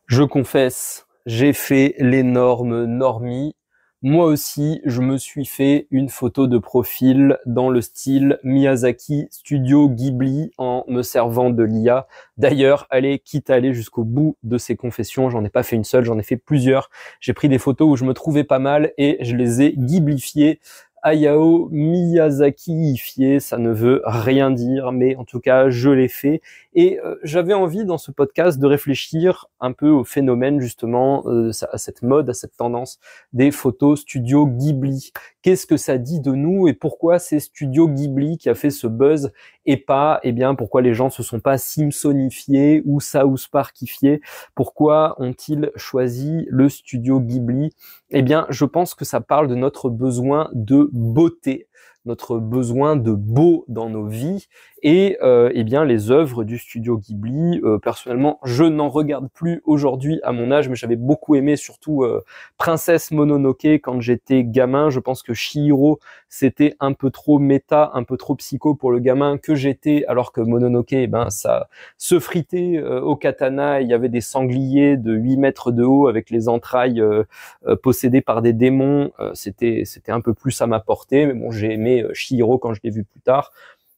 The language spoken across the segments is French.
Je confesse, j'ai fait l'énorme normie. Moi aussi, je me suis fait une photo de profil dans le style Miyazaki Studio Ghibli en me servant de l'IA. D'ailleurs, allez, quitte à aller jusqu'au bout de ces confessions, j'en ai pas fait une seule, j'en ai fait plusieurs. J'ai pris des photos où je me trouvais pas mal et je les ai ghiblifiées. Hayao Miyazaki-ifié, ça ne veut rien dire, mais en tout cas, je l'ai fait. Et j'avais envie dans ce podcast de réfléchir un peu au phénomène justement, à cette mode, à cette tendance des photos studio Ghibli. Qu'est-ce que ça dit de nous et pourquoi c'est Studio Ghibli qui a fait ce buzz et pas, eh bien, pourquoi les gens se sont pas Simpsonifiés ou South Parkifiés? Pourquoi ont-ils choisi le Studio Ghibli? Eh bien, je pense que ça parle de notre besoin de beauté, notre besoin de beau dans nos vies et eh bien les œuvres du studio Ghibli. Personnellement, je n'en regarde plus aujourd'hui à mon âge, mais j'avais beaucoup aimé surtout Princesse Mononoke quand j'étais gamin. Je pense que Chihiro, c'était un peu trop méta, un peu trop psycho pour le gamin que j'étais, alors que Mononoke, eh ben ça se fritait au katana. Il y avait des sangliers de 8 mètres de haut avec les entrailles possédées par des démons. C'était un peu plus à ma portée, mais bon, j'ai aimé Chihiro quand je l'ai vu plus tard.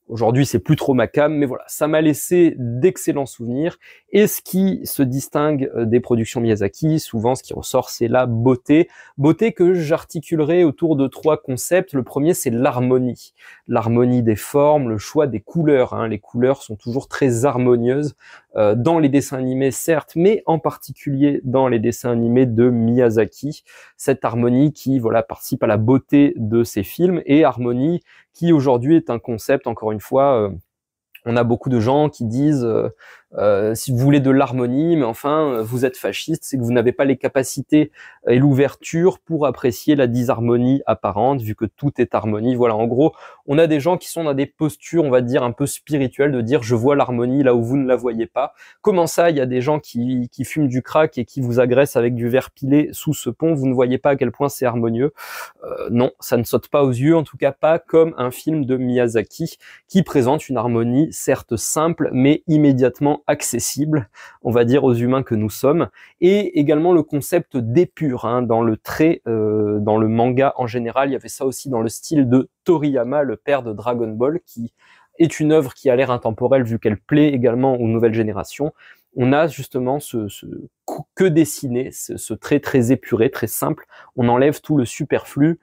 Aujourd'hui, c'est plus trop ma came, mais voilà, ça m'a laissé d'excellents souvenirs. Et ce qui se distingue des productions Miyazaki, souvent ce qui ressort, c'est la beauté. Beauté que j'articulerai autour de 3 concepts. Le premier, c'est l'harmonie. L'harmonie des formes, le choix des couleurs. Hein. Les couleurs sont toujours très harmonieuses dans les dessins animés, certes, mais en particulier dans les dessins animés de Miyazaki. Cette harmonie qui, voilà, participe à la beauté de ces films et harmonie qui aujourd'hui est un concept, encore une fois, on a beaucoup de gens qui disent si vous voulez de l'harmonie, mais enfin vous êtes fasciste, c'est que vous n'avez pas les capacités et l'ouverture pour apprécier la disharmonie apparente, vu que tout est harmonie. Voilà, en gros, on a des gens qui sont dans des postures, on va dire, un peu spirituelles, de dire je vois l'harmonie là où vous ne la voyez pas. Comment ça, il y a des gens qui fument du crack et qui vous agressent avec du verre pilé sous ce pont, vous ne voyez pas à quel point c'est harmonieux? Non, ça ne saute pas aux yeux, en tout cas pas comme un film de Miyazaki qui présente une harmonie certes simple, mais immédiatement accessible, on va dire, aux humains que nous sommes. Et également le concept d'épure, hein, dans le trait, dans le manga en général, il y avait ça aussi dans le style de Toriyama, le père de Dragon Ball, qui est une œuvre qui a l'air intemporelle vu qu'elle plaît également aux nouvelles générations. On a justement ce que dessiner, ce trait très épuré, très simple. On enlève tout le superflu.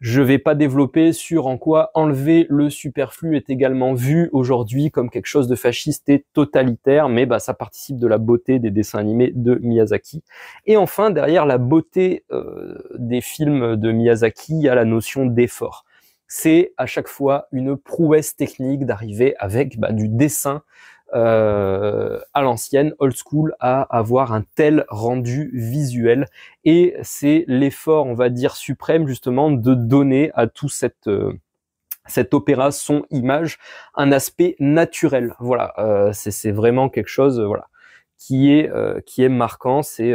Je vais pas développer sur en quoi enlever le superflu est également vu aujourd'hui comme quelque chose de fasciste et totalitaire, mais ça participe de la beauté des dessins animés de Miyazaki. Et enfin, derrière la beauté des films de Miyazaki, il y a la notion d'effort. C'est à chaque fois une prouesse technique d'arriver avec du dessin à l'ancienne, old school, à avoir un tel rendu visuel. Et c'est l'effort, on va dire, suprême, justement, de donner à tout cet opéra son-image un aspect naturel. Voilà, c'est vraiment quelque chose, voilà, qui est marquant. C'est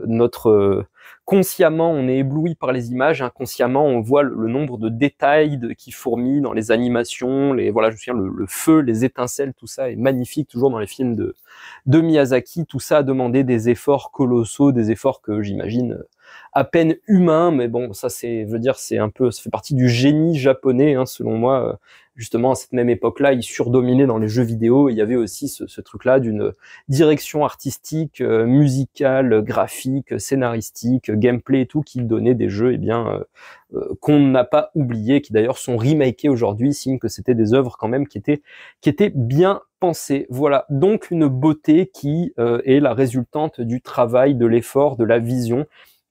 notre consciemment, on est ébloui par les images, inconsciemment, on voit le nombre de détails qui fourmillent dans les animations, voilà, je me souviens, le feu, les étincelles, tout ça est magnifique, toujours dans les films de Miyazaki. Tout ça a demandé des efforts colossaux, des efforts que j'imagine à peine humains, mais bon, ça c'est, je veux dire, c'est un peu, ça fait partie du génie japonais, hein, selon moi. Justement, à cette même époque-là, ils surdominaient dans les jeux vidéo. Il y avait aussi ce truc-là d'une direction artistique, musicale, graphique, scénaristique, gameplay et tout, qui donnait des jeux, qu'on n'a pas oublié, qui d'ailleurs sont remakés aujourd'hui, signe que c'était des œuvres quand même qui étaient bien pensées. Voilà, donc une beauté qui est la résultante du travail, de l'effort, de la vision,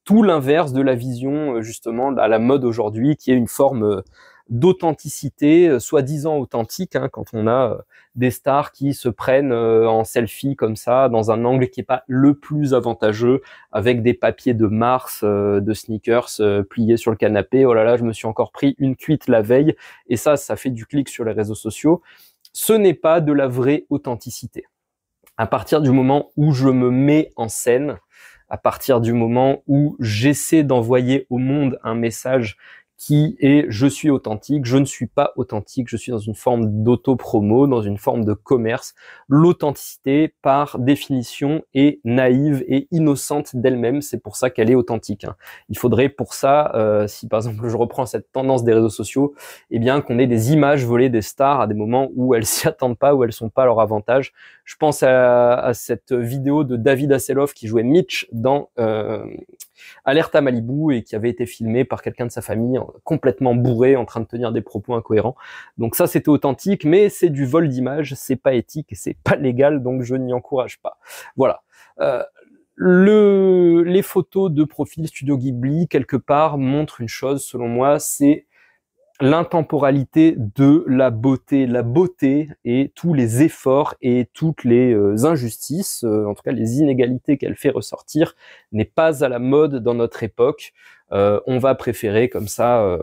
tout l'inverse de la vision justement à la mode aujourd'hui, qui est une forme d'authenticité, soi-disant authentique, hein, quand on a des stars qui se prennent en selfie comme ça, dans un angle qui est pas le plus avantageux, avec des papiers de Mars, de sneakers pliés sur le canapé. Oh là là, je me suis encore pris une cuite la veille, et ça fait du clic sur les réseaux sociaux. Ce n'est pas de la vraie authenticité. À partir du moment où je me mets en scène, à partir du moment où j'essaie d'envoyer au monde un message qui est je suis authentique, je ne suis pas authentique, je suis dans une forme d'auto-promo, dans une forme de commerce. L'authenticité, par définition, est naïve et innocente d'elle-même, c'est pour ça qu'elle est authentique. Il faudrait pour ça, si par exemple je reprends cette tendance des réseaux sociaux, eh bien qu'on ait des images volées des stars à des moments où elles s'y attendent pas, où elles sont pas à leur avantage. Je pense à cette vidéo de David Hasselhoff qui jouait Mitch dans Alerta Malibu et qui avait été filmé par quelqu'un de sa famille complètement bourré en train de tenir des propos incohérents. Donc ça c'était authentique, mais c'est du vol d'image, c'est pas éthique et c'est pas légal, donc je n'y encourage pas. Voilà. Les photos de profil Studio Ghibli quelque part montrent une chose selon moi, c'est l'intemporalité de la beauté. La beauté et tous les efforts et toutes les injustices, en tout cas les inégalités qu'elle fait ressortir, n'est pas à la mode dans notre époque. On va préférer comme ça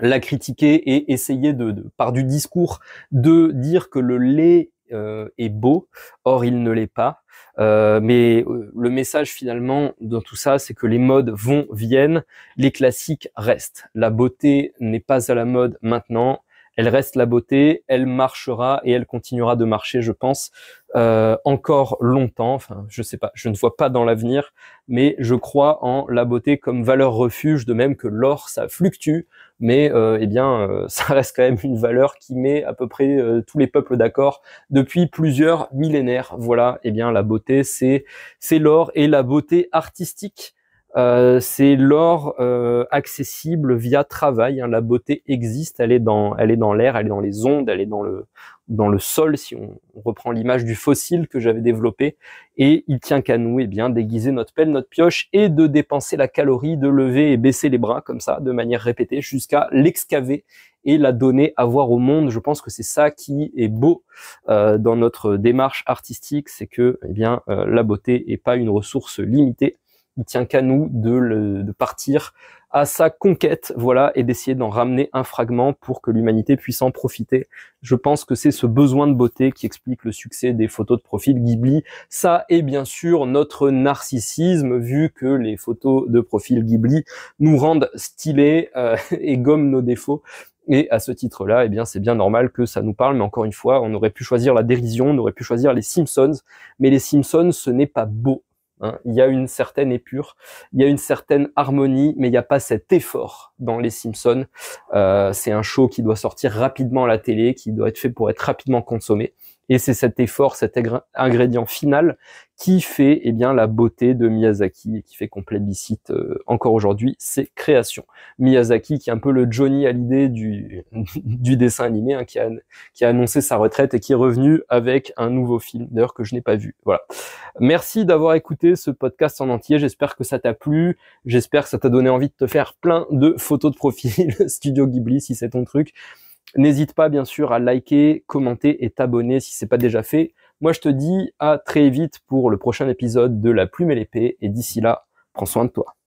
la critiquer et essayer par du discours de dire que le lait est beau, or il ne l'est pas. Mais le message finalement dans tout ça, c'est que les modes viennent, les classiques restent. La beauté n'est pas à la mode maintenant, elle reste la beauté, elle marchera et elle continuera de marcher, je pense, encore longtemps. Enfin, je sais pas, je ne vois pas dans l'avenir, mais je crois en la beauté comme valeur refuge, de même que l'or, ça fluctue, mais ça reste quand même une valeur qui met à peu près tous les peuples d'accord depuis plusieurs millénaires. Voilà, la beauté, c'est l'or, et la beauté artistique, c'est l'or accessible via travail. La beauté existe, elle est dans l'air, elle est dans les ondes, elle est dans le sol, si on reprend l'image du fossile que j'avais développé, et il tient qu'à nous d'aiguiser notre pelle, notre pioche, et de dépenser la calorie, de lever et baisser les bras comme ça, de manière répétée, jusqu'à l'excaver et la donner à voir au monde. Je pense que c'est ça qui est beau dans notre démarche artistique, c'est que la beauté est pas une ressource limitée. Il tient qu'à nous de partir à sa conquête, voilà, et d'essayer d'en ramener un fragment pour que l'humanité puisse en profiter. Je pense que c'est ce besoin de beauté qui explique le succès des photos de profil Ghibli. Ça est bien sûr notre narcissisme, vu que les photos de profil Ghibli nous rendent stylés et gomment nos défauts. Et à ce titre-là, c'est bien normal que ça nous parle, mais encore une fois, on aurait pu choisir la dérision, on aurait pu choisir les Simpsons, mais les Simpsons, ce n'est pas beau. Il y a une certaine épure, il y a une certaine harmonie, mais il n'y a pas cet effort dans les Simpsons. C'est un show qui doit sortir rapidement à la télé, qui doit être fait pour être rapidement consommé. Et c'est cet effort, cet ingrédient final qui fait la beauté de Miyazaki et qui fait qu'on plébiscite encore aujourd'hui ses créations. Miyazaki qui est un peu le Johnny Hallyday du dessin animé, qui a annoncé sa retraite et qui est revenu avec un nouveau film, d'ailleurs que je n'ai pas vu. Voilà. Merci d'avoir écouté ce podcast en entier, j'espère que ça t'a plu, j'espère que ça t'a donné envie de te faire plein de photos de profil Studio Ghibli si c'est ton truc. N'hésite pas bien sûr à liker, commenter et t'abonner si c'est pas déjà fait. Moi je te dis à très vite pour le prochain épisode de La Plume et l'Épée, et d'ici là, prends soin de toi.